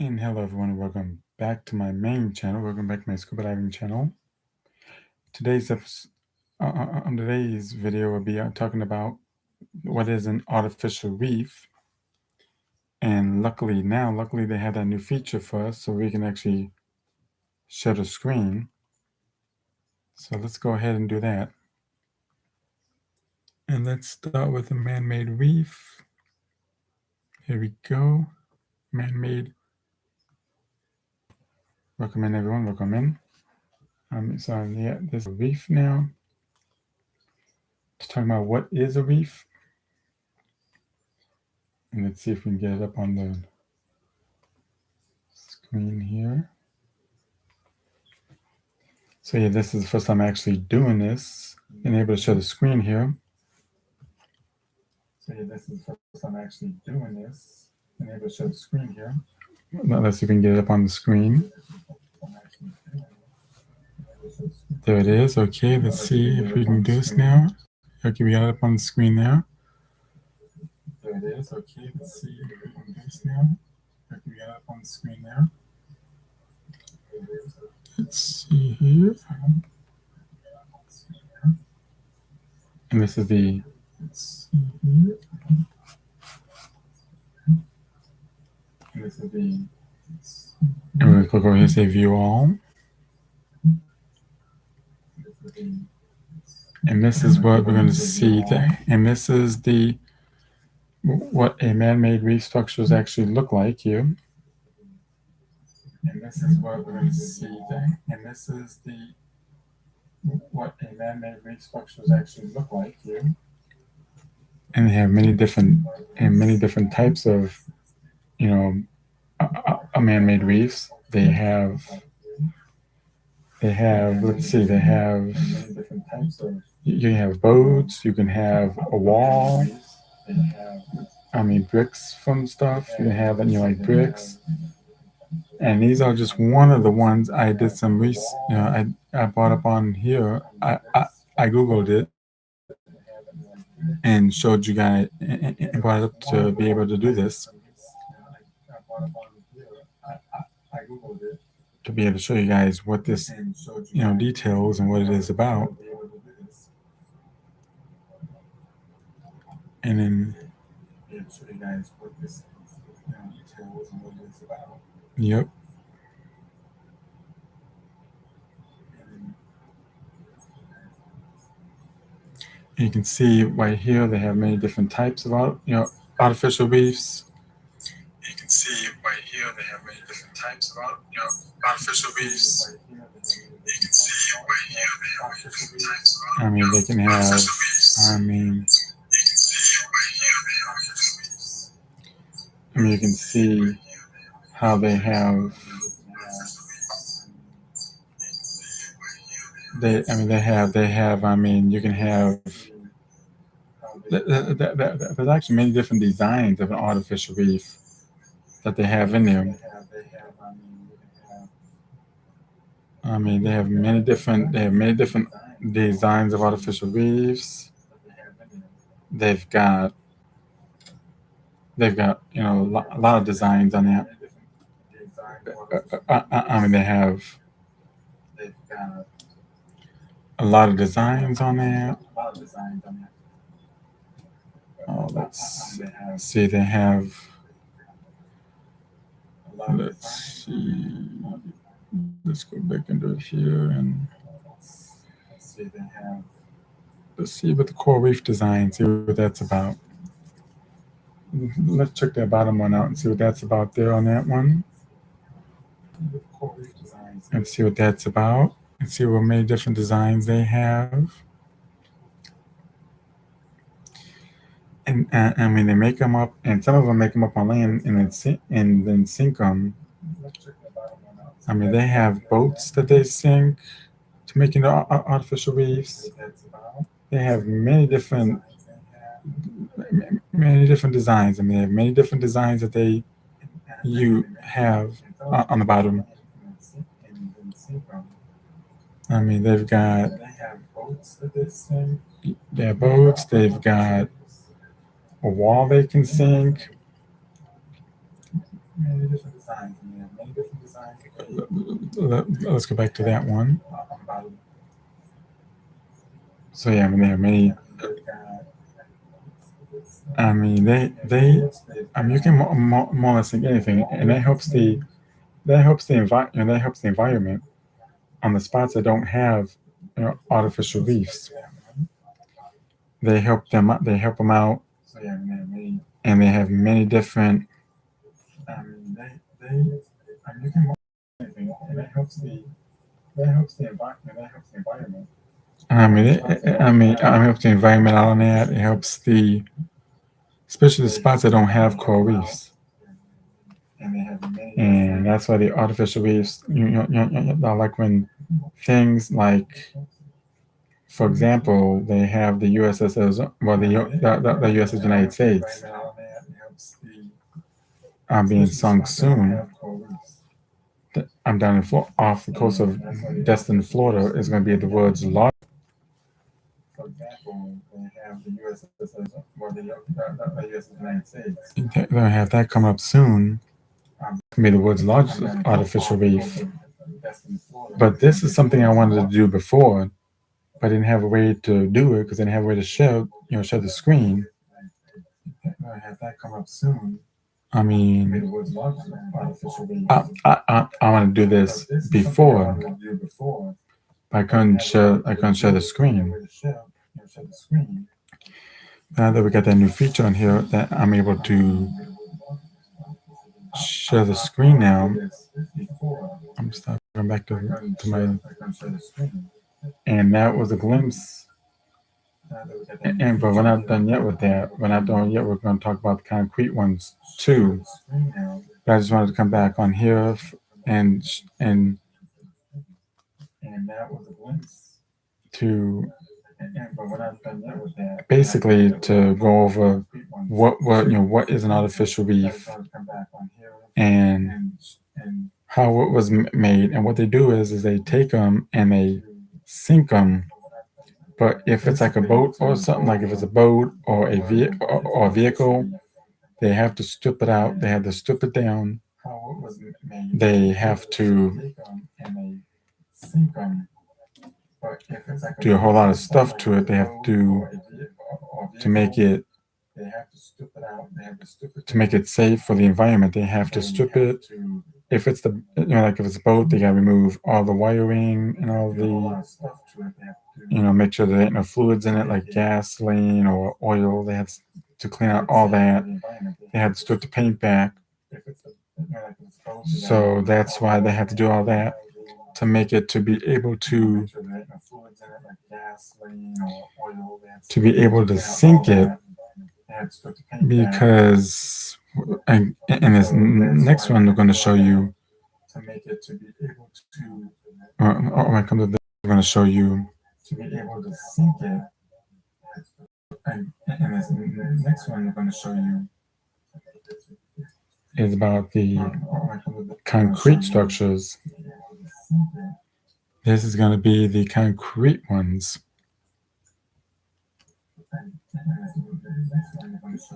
And hello everyone, welcome back to my main channel. Welcome back to my scuba diving channel. Today's episode, on today's video, we'll be talking about what is an artificial reef. And luckily they have that new feature for us, so we can actually share the screen. So let's go ahead and do that. And let's start with a man-made reef. Here we go. Man-made. Welcome in everyone, welcome in. So yeah, this is a reef now. Let's talk about what is a reef. And let's see if we can get it up on the screen here. So yeah, this is the first time actually doing this and able to show the screen here. So yeah, this is the first time actually doing this and able to show the screen here. Let's see if we can get it up on the screen. There it is. Okay, let's see if we can do this now. Okay, we got it up on the screen now. There it is. Okay, let's see if we can do this now. Okay, we got it up on the screen now. Let's see here. And this is the, let's see here. And this is the, and we're going to click over here and say view all. And this is what we're going to see there. And this is the, what a man-made reef structures actually look like here. And this is what we're going to see there. And this is the, what a man-made reef structures actually look like here. And they have many different types of, a man-made reefs. They have, let's see, they have, you can have boats, you can have a wall, bricks from stuff, you can have, like bricks. And these are just one of the ones I did some research, I brought up on here. I Googled it and showed you guys and brought it up to be able to do this. To be able to show you guys what this, details and what it is about. And then show you guys what this, details and what it is about. Yep. And you can see right here they have many different types of artificial reefs. You can see right here they have many different types of artificial reefs. You can see right here they have many different types of they can have you can see how they have you can have there's actually many different designs of an artificial reef that they have in there. They have many different designs of artificial reefs. They've got a lot of designs on that. They have a lot of designs on that. Let's see. They have. Let's see. Let's go back into it here and see. They have. Let's see what the coral reef design. See what that's about. Let's check that bottom one out and see what that's about there on that one. And see what that's about. And see what many different designs they have. And they make them up, and some of them make them up on land and then sink them. They have boats that they sink to make into artificial reefs. They have many different designs. They have many different designs that you have on the bottom. They've got boats. They've got a wall they can sink. many different designs. And they have many different designs. Let's go back to that one. So yeah, I mean, they have many. I mean, I mean, you can more or less think anything, and that helps the environment on the spots that don't have, artificial reefs. They help them. They help them out, and they have many different. I mean, I mean, you can more anything, and that helps the environment. That helps the environment. I mean, it helps the environment out on that. It helps especially the spots that don't have coral reefs. And that's why the artificial reefs, like when things like, for example, they have the USS, well, the USS United States being sunk soon. I'm down off the coast of Destin, Florida, is going to be the world's largest. For example, they have the USS, well, the USS United States. They're going to have that come up soon. Be the world's largest artificial reef. But this is something I wanted to do before, but I didn't have a way to do it because I didn't have a way to show the screen. I have that come up soon. I mean, I want to do this before, but I couldn't share the screen. Now that we got that new feature on here, that I'm able to share the screen now. I'm just going back to my, and that was a glimpse. But we're not done yet with that. We're not done yet. We're going to talk about the concrete ones too. But I just wanted to come back on here and that was a glimpse to basically to go over what is an artificial reef and how it was made. And what they do is they take them and they sink them. But if it's like a boat or something, like if it's a boat or a vehicle, they have to strip it out. They have to strip it down. They have to do a whole lot of stuff to it. They have to make it safe for the environment. They have to strip it. If it's like if it's a boat, they gotta remove all the wiring and all the, make sure there ain't no fluids in it like gasoline or oil. They have to clean out all that. They have to strip the paint back. So that's why they have to do all that to make it to be able to sink it, because in this next one we're going to show you when it comes to this, we're going to show you to be able to sink it. And in this next one we're going to show you is about the concrete structures. This is going to be the concrete ones.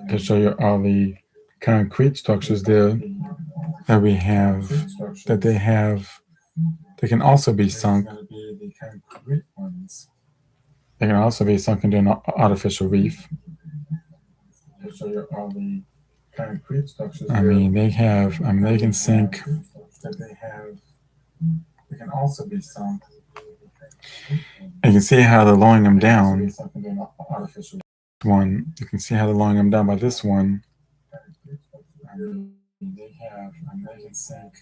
To show you all the concrete structures there that we have, that they have, they can also be sunk. They can also be sunk into an artificial reef. To show you all the concrete structures. They can sink. They can also be sunk. And you can see how they're lowering them down. You can see how they're lowering them down by this one. They can sink.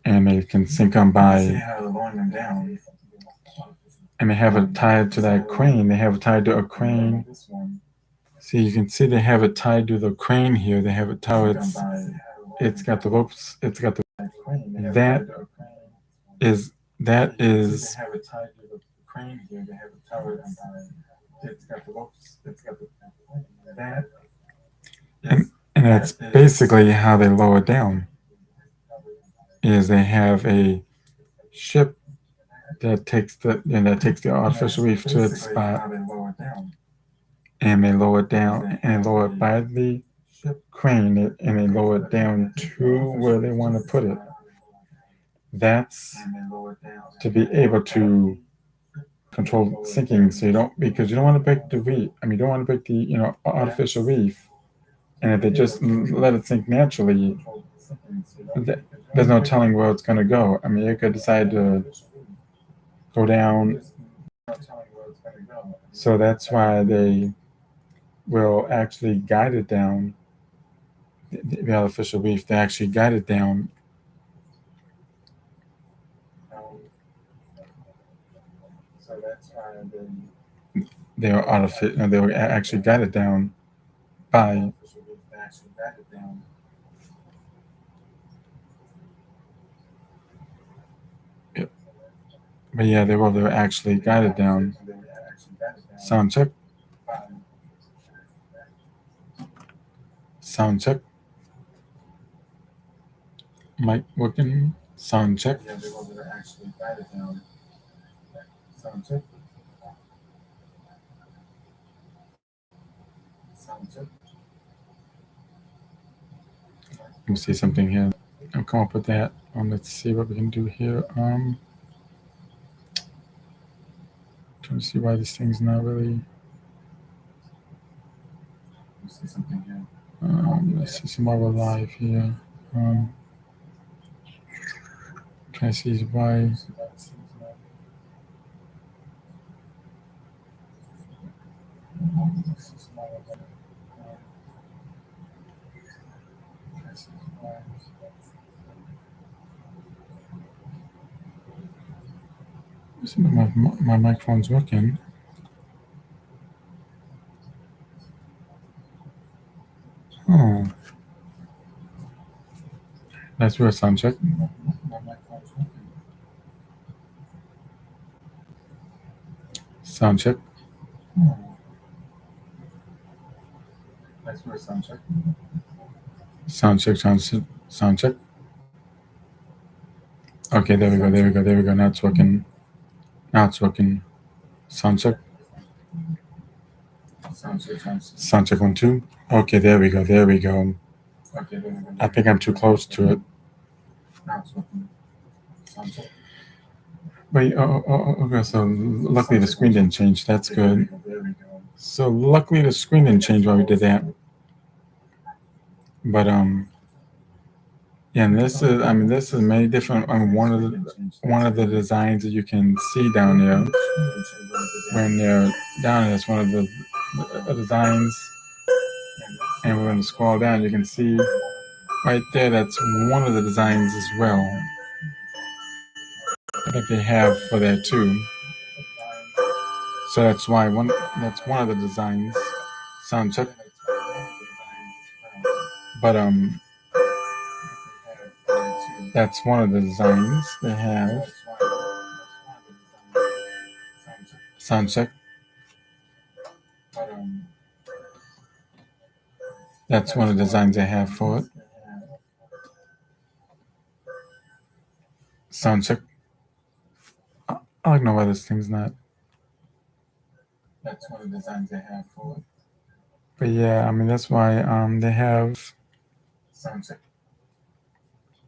And they can sink them by. And they have it tied to that crane. They have it tied to a crane. See, you can see they have it tied to the crane here. They have it tied. It's got the ropes. It's got the. That is. And that's basically how they lower down. Is they have a ship that takes the artificial reef to its spot, and they lower it down and lower it by the crane it and they lower it down to where they want to put it. That's to be able to control sinking, so you don't, because you don't want to break the reef. I mean, you don't want to break the artificial reef. And if they just let it sink naturally, there's no telling where it's going to go. I mean, it could decide to go down. So that's why they will actually guide it down. The artificial reef, they actually guide it down. So that's why they are artificial. They will actually guide it down by. But yeah, they will. They will actually guide it down. Sound check. Sound check. Mic working. Sound check. Sound check. Let me see something here. I'll come up with that. Let's see what we can do here. Trying to see why this thing's not really. Let's see some more live here. Trying to see why. My microphone's working. Oh, that's real sound check. Sound check. That's real sound check. Sound check. Sound check. Okay, there we go. There we go. There we go. Now it's working. Now it's working. Sound check. Sound check 1 2. Okay, there we go. There we go. I think I'm too close to it. Wait, okay, so luckily the screen didn't change. That's good. So luckily the screen didn't change while we did that. But yeah, and this is, I mean, this is many different. I mean, one of the designs that you can see down there when you're down there is one of the designs, and we're going to scroll down. You can see right there. That's one of the designs as well that they have for there too. So that's why that's one of the designs. Sound check. But that's one of the designs they have. Sound check. That's one of the designs they have for it. Sound check. I don't know why this thing's not. That's one of the designs they have for it. But yeah, I mean, that's why they have. Sound check.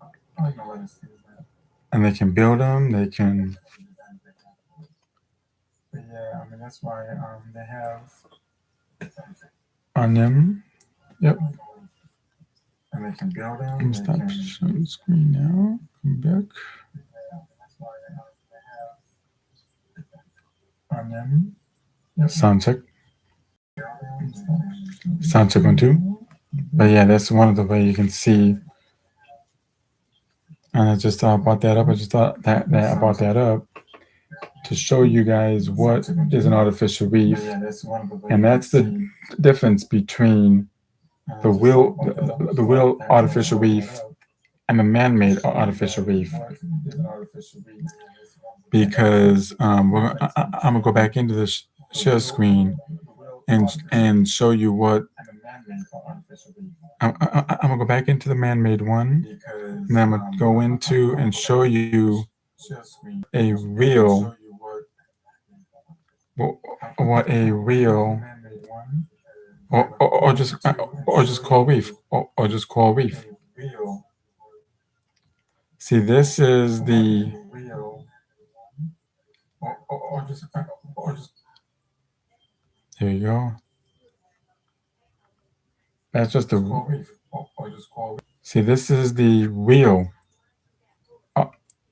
I don't know why this thing's not. And they can build them. They can. But yeah, I mean, that's why they have on them. Yep. And they can build them. I'm stop showing the screen now. Come back. On them. Yep. Sound check. Sound check 1 2. But yeah, that's one of the way you can see. And I just brought that up. I just thought that I brought that up to show you guys what is an artificial reef, and that's the difference between the real artificial reef and the man-made artificial reef. Because I'm gonna go back into the share screen and show you what. I'm gonna go back into the man-made one, and then I'm gonna go into and show you a real what a real or just coral reef, or just coral reef. See, this is the here you go. That's just the see. This is the real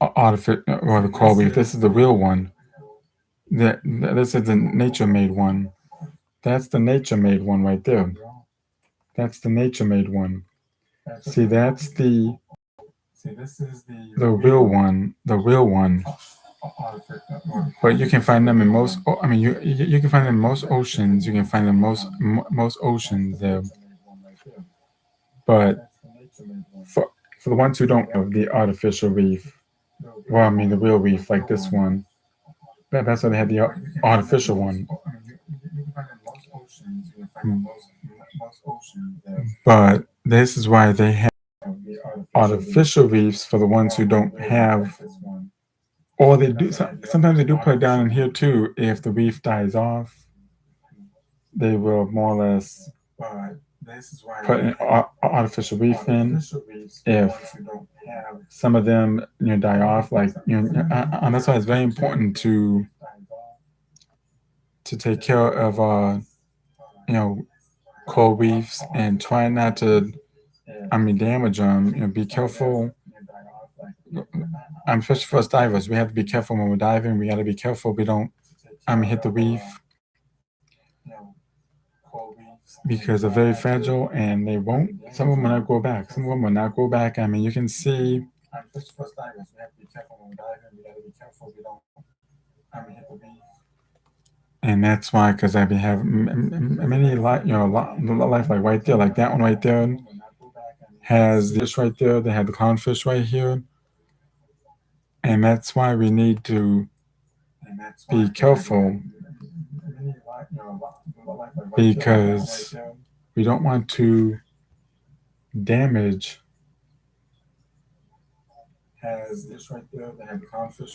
artificial or the coral reef. This is the real one. This is the nature-made one. That's the nature-made one right there. That's the nature-made one. See, that's the real one. The real one. But you can find them in most. I mean, you can find them in most oceans. You can find them most oceans there. But for the ones who don't have the artificial reef, well, I mean the real reef like this one. That's why they had the artificial one. But this is why they have artificial reefs for the ones who don't have, or they do. Sometimes they do put it down in here too. If the reef dies off, they will more or less put an artificial reef in. If some of them die off, like and that's why it's very important to take care of coral reefs and try not to damage them. Be careful. Especially for us divers, we have to be careful when we're diving. We got to be careful we don't hit the reef because they're very fragile and they won't. Some of them will not go back. Some of them will not go back. You can see. Especially for us divers, we have to be careful when we're diving. We got to be careful we don't hit the reef. And that's why, because I have many life like right there, like that one right there has the fish right there. They have the clownfish right here, and that's why we need to be careful because we don't want to damage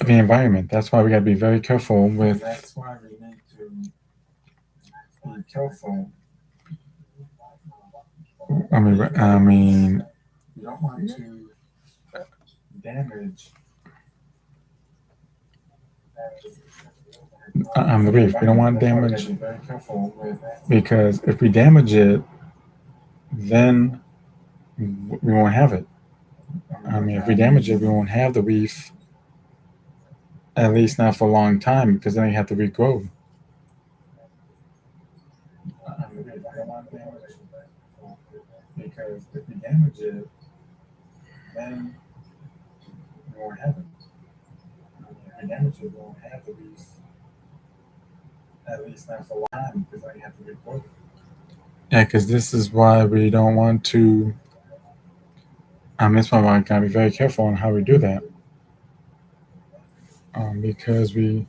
the environment. That's why we got to be very careful with. That's why we need to be careful. We don't want to damage the reef. We don't want damage because if we damage it, then we won't have it. If we damage it, we won't have the reef. At least not for a long time, because then you have to regrow. Because if we damage it, then we won't have it. If we damage it, we won't have the reef. At least not for a long time, because then you have to regrow. Yeah, because this is why we don't want to. That's why we gotta be very careful on how we do that. Because we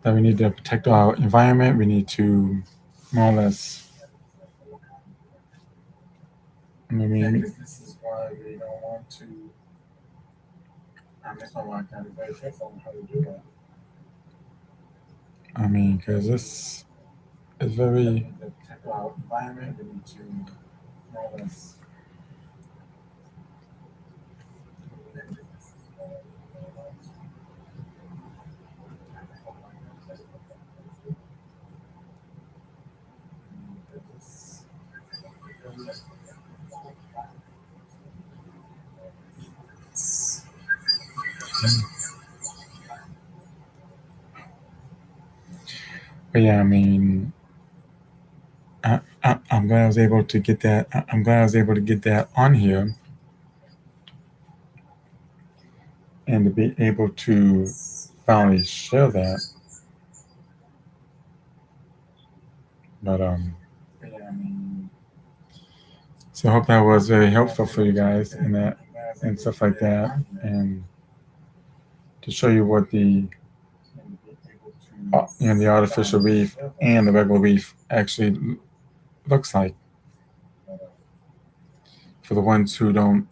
need to protect our environment. We need to more or less. This is why we don't want to. That's why we gotta be very careful on how we do that. Because this is very. Protect our environment. We need to more or less. But yeah, I'm glad I was able to get that. I'm glad I was able to get that on here, and to be able to finally share that. But so I hope that was very helpful for you guys and that and stuff like that, and to show you what the the artificial reef and the regular reef actually looks like for the ones who don't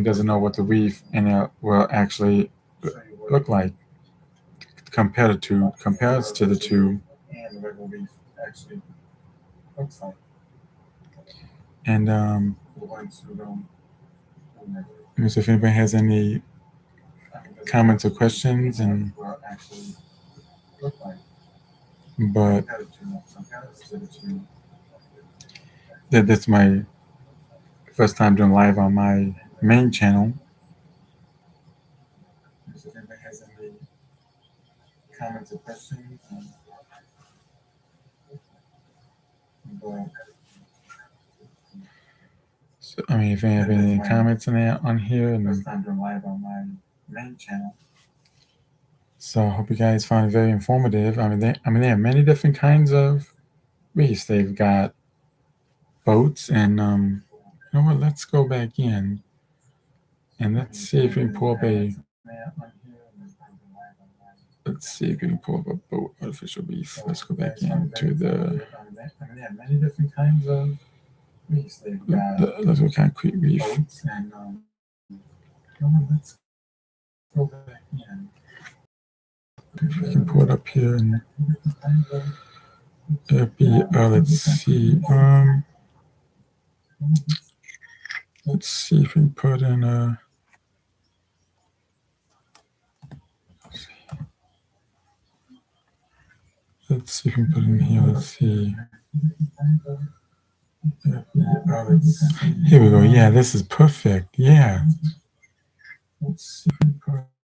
doesn't know what the reef and it will actually look like, compares to the two, and the regular reef actually looks like. And let me see if anybody has any comments or questions, and but that's my first time doing live on my main channel. If anybody has any comments or questions, but so, I mean, if you have any comments on here, and first time doing live on my main channel. So I hope you guys found it very informative. They have many different kinds of reefs. They've got boats, and you know what? Let's go back in and let's see if we can pull up a. Let's see if we can pull up a boat artificial reef. Let's go back into the. They have many different kinds of reefs. They've got let's go concrete reef. Boats and let's go back in. If we can pull it up here and it'll be let's see if we can put in a let's see if we can put in here, let's see. Here we go. Yeah, this is perfect. Yeah,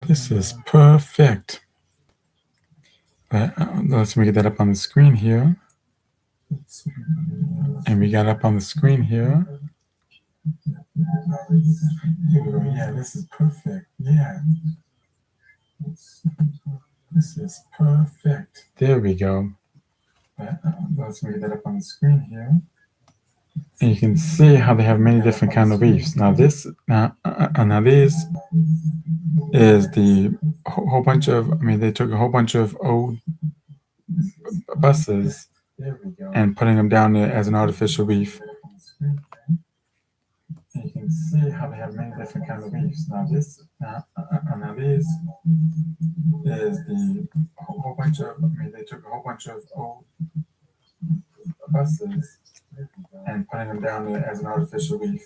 this is perfect. Let's get that up on the screen here. And we got up on the screen here. Here we go. Yeah, this is perfect. Yeah. This is perfect. There we go. Let's get that up on the screen here. And you can see how they have many different kind of reefs. Now this is the whole bunch of. I mean, they took a whole bunch of old buses and putting them down there as an artificial reef. And you can see how they have many different kinds of reefs. Now this is the whole bunch of. I mean, they took a whole bunch of old buses and putting them down there as an artificial reef.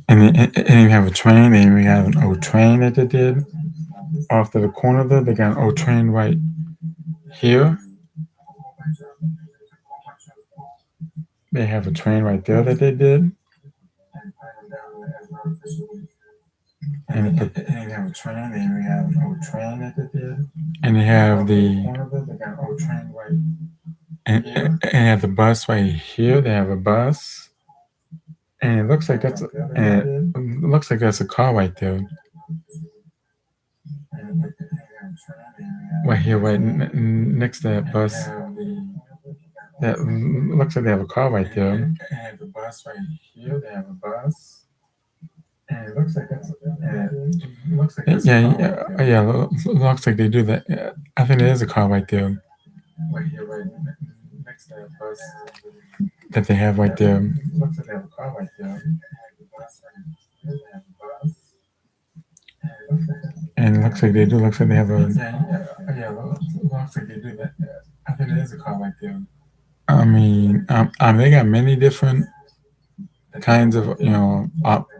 And you have a train, and we have an old train that they did off to the corner there. They got an old train right here. They have a train right there that they did. And they have a train, and we have an old train that they did. And they have the and they have the bus right here. They have a bus. And it looks like that's a car right there. Right here, right next to that bus. That looks like they have a car right there. And the bus right here. They have a bus. And it looks like that's looks like they do that. Yeah, I think there is a car right there. Right here, right next to that bus that they have right there. Looks like they have a car right there. And it looks like they do. Looks like they have a. Looks like they do that. I think there is a car right there. I mean, they got many different kinds of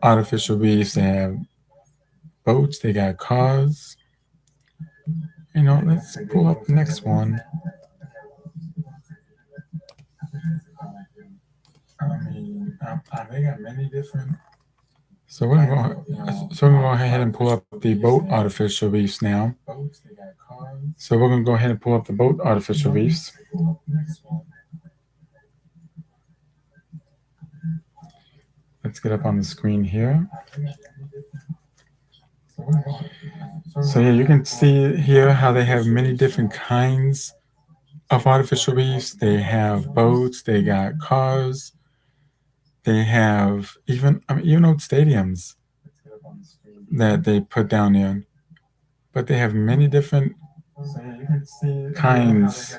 artificial reefs. They have boats. They got cars. Let's pull up the next one. I mean, they got many different. So we're gonna go ahead and pull up the boat artificial reefs now. So we're gonna go ahead and pull up the boat artificial reefs. Let's get up on the screen here. So yeah, you can see here how they have many different kinds of artificial reefs. They have boats, they got cars, they have even old stadiums that they put down there. But they have many different kinds.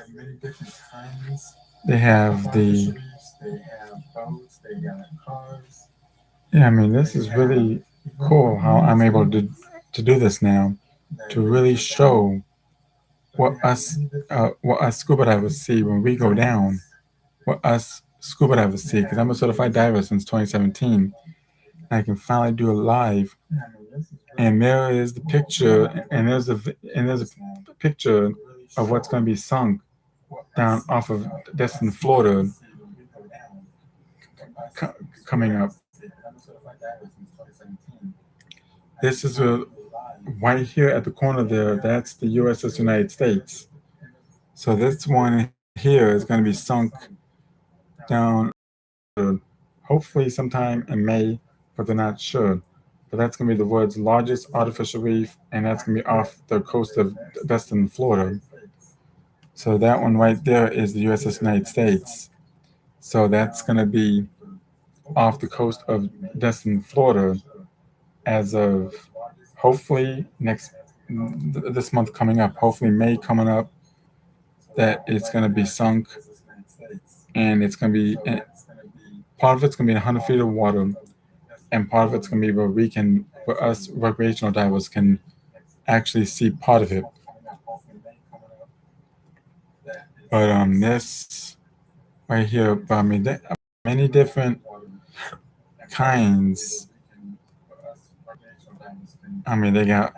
They have the yeah, I mean, this is really cool how I'm able to do this now, to really show what us scuba divers see when we go down, what us scuba divers see, because I'm a certified diver since 2017, and I can finally do a live, and there is the picture, and there's a picture of what's going to be sunk down off of Destin, Florida, coming up. This is right here at the corner there. That's the USS United States. So this one here is going to be sunk down, hopefully sometime in May, but they're not sure. But that's going to be the world's largest artificial reef, and that's going to be off the coast of Destin, Florida. So that one right there is the USS United States. So that's going to be off the coast of Destin, Florida, as of hopefully this month coming up, hopefully May coming up, that it's going to be sunk, and it's going to be part of it's going to be 100 feet of water, and part of it's going to be where us recreational divers can actually see part of it. But this right here, but I mean, there are many different kinds. I mean, they got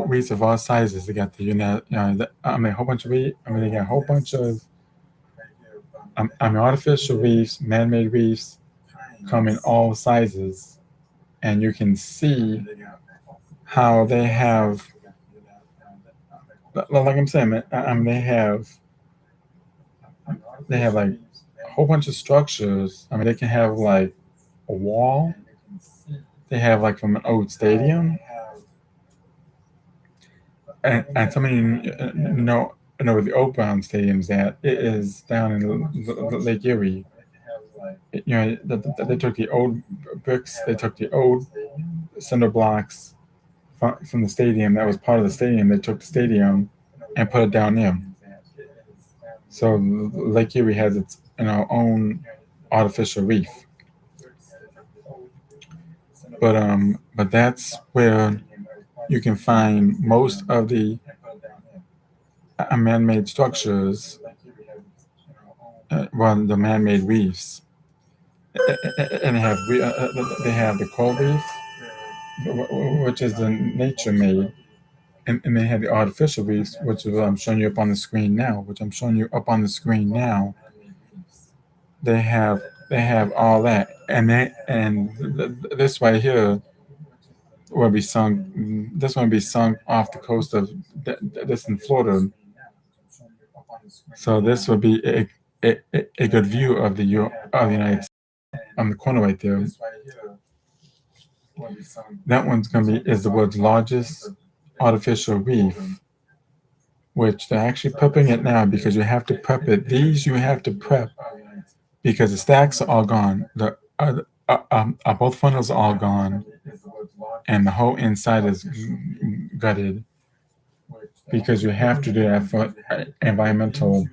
reefs of all sizes. They got a whole bunch of reefs. I mean, they got a whole bunch of artificial reefs, man-made reefs, come in all sizes, and you can see how they have, like I'm saying, they have like a whole bunch of structures. I mean, they can have like a wall. They have like from an old stadium, and some of you know where the Old Brown Stadium's at. It is down in Lake Erie. They took the old bricks. They took the old cinder blocks from the stadium. That was part of the stadium. They took the stadium and put it down there. So Lake Erie has its own artificial reef. But that's where you can find most of the man-made structures, the man-made reefs, and they have the coral reef, which is the nature-made, and they have the artificial reefs, which is what I'm showing you up on the screen now. They have all that, this right here will be sunk. This one will be sunk off the coast of this in Florida. So this would be a good view of the United States on the corner right there. That one's is the world's largest artificial reef, which they're actually prepping it now, because you have to prep it. These you have to prep because the stacks are all gone. Both funnels are all gone, and the whole inside is gutted, because you have to do that for environmental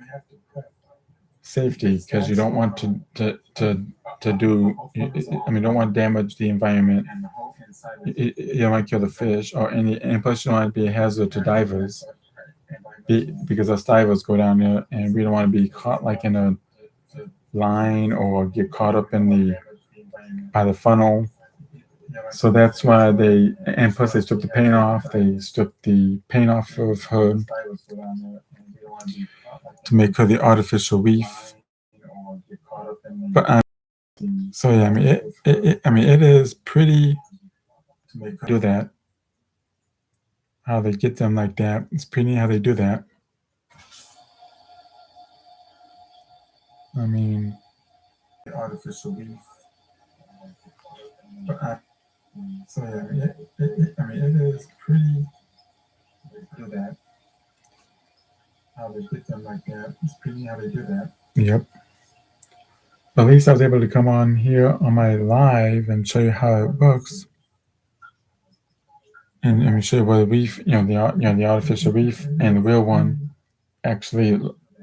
safety, because you don't want to do. I mean, don't want to damage the environment. You don't want to kill the fish and plus you don't want to be a hazard to divers, because us divers go down there, and we don't want to be caught like in a line or get caught up by the funnel. So that's why and plus they stripped the paint off. They stripped the paint off of her to make her the artificial reef. But so yeah, I mean, it is pretty to do that. How they get them like that. It's pretty neat how they do that. I mean, the artificial reef. But so yeah, I mean, it is pretty to do that. How they get them like that. It's pretty neat how they do that. Yep. At least I was able to come on here on my live and show you how it works, and show you what the reef, the artificial reef and the real one actually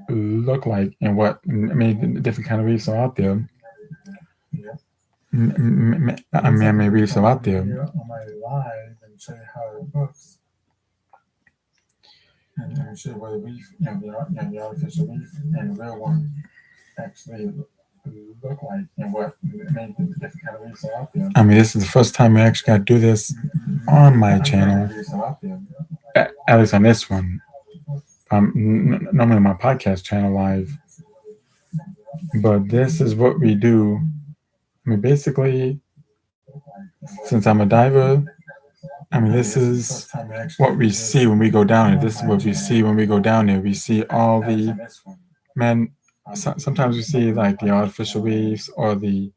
look like, and what many different kind of reefs are out there. Man-made reefs are out there. On my live and show you how it works. And let me show you what a reef, the artificial reef and the real one actually look like, and what many different kind of reefs are out there. I mean, this is the first time we actually got to do this on my channel, at least on this one. Normally on my podcast channel live, but this is what we do. I mean, basically, since I'm a diver, I mean, this is what we see when we go down there. This is what we see when we go down there. We see all the man. Sometimes we see like the artificial reefs or the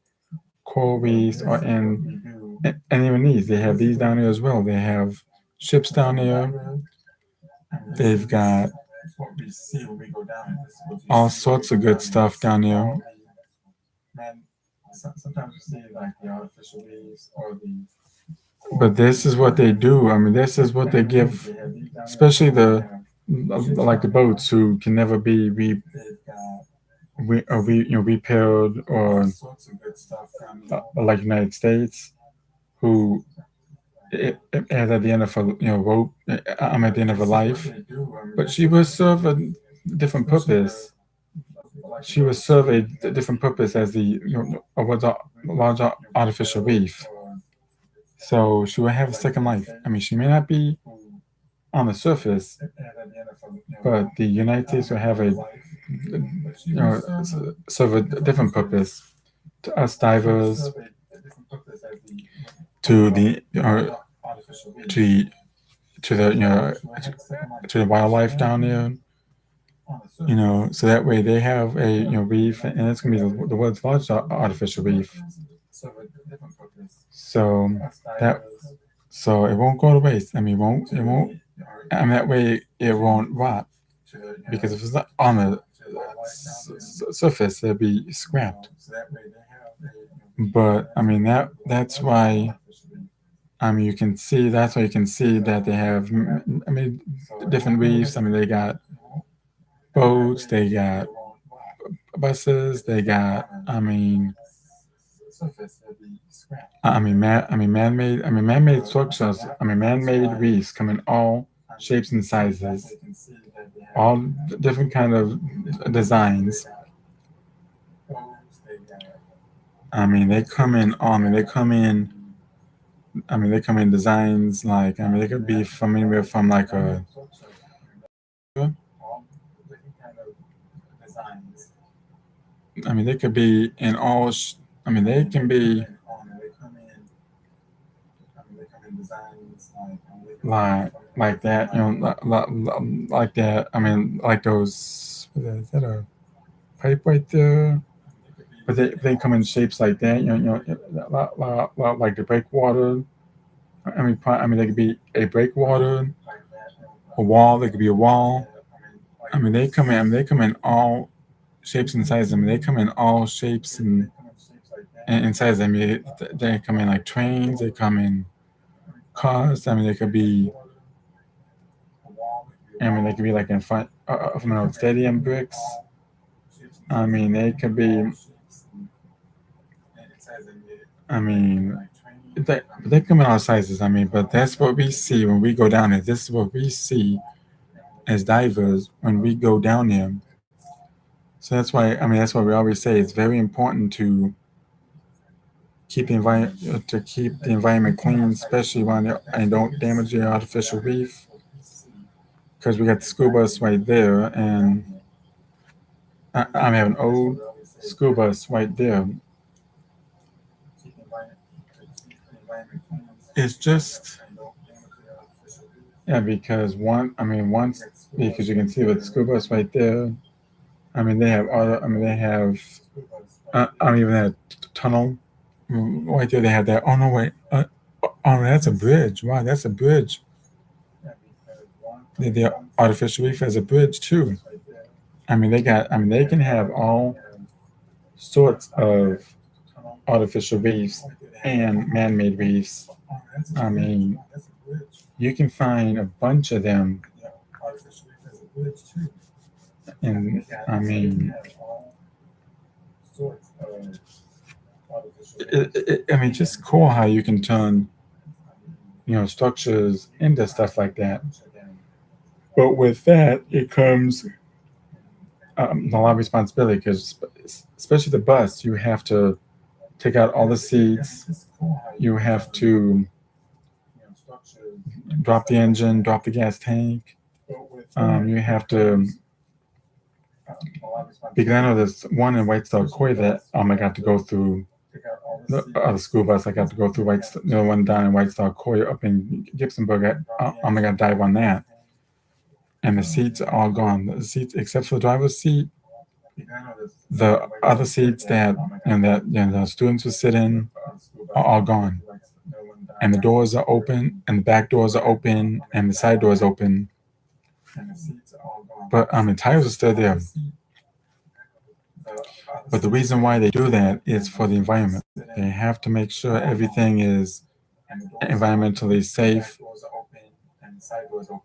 coral reefs, or and even these. They have these down there as well. They have ships down there. They've got all sorts of good stuff down there. Sometimes you see like the artificial reefs or the. But this is what they do. I mean, this is what they give, especially the like the boats who can never be repaired, or like United States, who is at the end of a rope. I'm at the end of her life, but she will serve a different purpose. She will serve a different purpose as the was a large artificial reef. So she will have a second life. I mean, she may not be on the surface, but the United States will have a serve a different purpose to us divers, to the to to the to the wildlife down there. So that way they have a reef, and it's gonna be the world's largest artificial reef. So that so it won't go to waste. I mean, it won't. I mean, that way it won't rot, because if it's not on the surface, it'll be scrapped. But I mean that's why. I mean, you can see that's why you can see that they have. I mean, different reefs. I mean, they got boats, they got buses, they got. Man-made structures. I mean, man-made reefs come in all shapes and sizes, all different kind of designs. I mean, they come in. They come in. They come in designs like. They could be from anywhere from like a. They could be in all. They can be like that. Like that. Like those. Is that a pipe right there? But they come in shapes like that. Like the breakwater. They could be a breakwater, a wall. They could be a wall. They come in. They come in all shapes and sizes. They come in all shapes and sizes. They come in like trains. They come in cars. They could be. They could be like in front of stadium bricks. They could be. They come in all sizes. But that's what we see when we go down there. This is what we see as divers when we go down there. So that's why. That's why we always say it's very important to keep the environment clean, especially and don't damage the artificial reef. Because we got the school bus right there, and I have an old school bus right there. It's just because once because you can see with the school bus right there. They have other. They have. Even that tunnel right there. They have that. Oh no, wait. That's a bridge. Wow, that's a bridge. The artificial reef has a bridge too. They got. They can have all sorts of artificial reefs and man-made reefs. You can find a bunch of them. And just cool how you can turn, structures into stuff like that. But with that, it comes a lot of responsibility because, especially the bus, you have to take out all the seats. You have to drop the engine, drop the gas tank. You have to, because I know there's one in White Star Koi that I got to go through the other school bus. I got to go through one down in White Star Koi up in Gibsonburg. I got to dive on that, and the seats are all gone. The seats, except for the driver's seat, the other seats that the students would sit in are all gone, and the doors are open, and the back doors are open, and the side doors open. But the tires are still there. But the reason why they do that is for the environment. They have to make sure everything is environmentally safe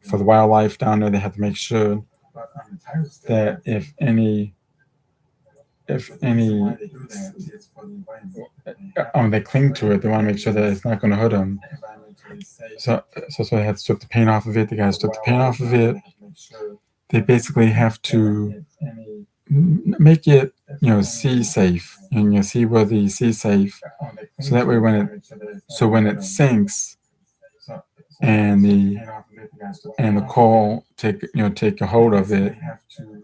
for the wildlife down there. They have to make sure that if any they cling to it, they want to make sure that it's not going to hurt them. So they have to strip the paint off of it. They got to strip the paint off of it. They basically have to make it, sea safe and seaworthy, sea safe. So that way, when it sinks, and the coal take a hold of it,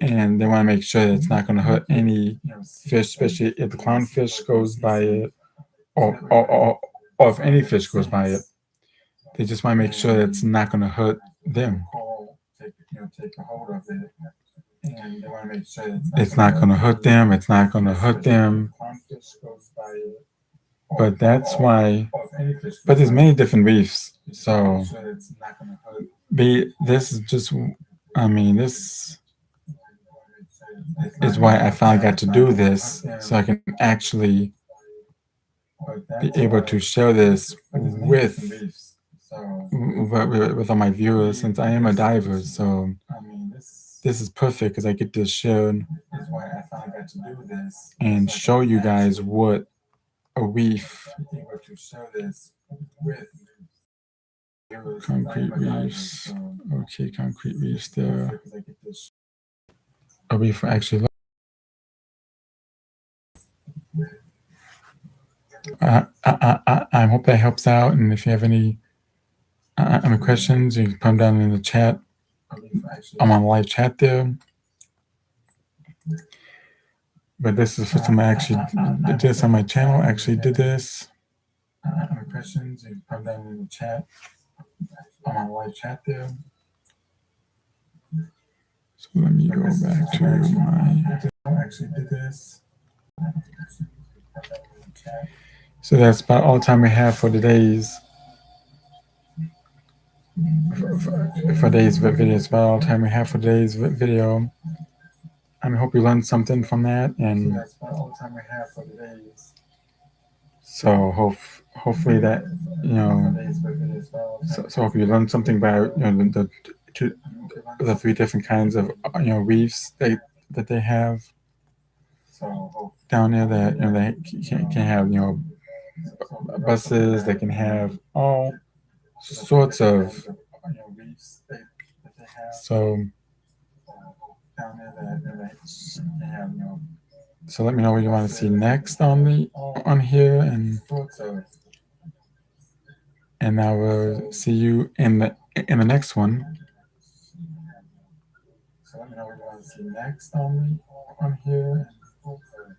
and they want to make sure that it's not going to hurt any fish, especially if the clownfish goes by it, or if any fish goes by it. They just want to make sure that it's not going to hurt them. It's not going to hurt them. It's not going to hurt them. But that's why. But there's many different reefs. So this is just. This is why I finally got to do this, so I can actually be able to share this with all my viewers, since I am a diver. So this is perfect because I get to share and show you guys what a reef. Concrete reefs. Okay, concrete reefs there. A reef actually. I hope that helps out, and if you have any questions, you can put them down in the chat. I'm on live chat there. But this is the first time I actually did this on my channel. Actually did this. Any questions, you can put them down in the chat. I'm on live chat there. So let me go back to my. Actually did this. So that's about all the time we have for today's video. It's about all the time we have for today's video. I hope you learned something from that, and that's about all the time we have for today's. So hopefully that So hope you learned something about the three different kinds of reefs that they have down there. That they can have buses. They can have all sorts of. So let me know what you want to see next on here, and I will see you in the next one. So let me know what you want to see next on here.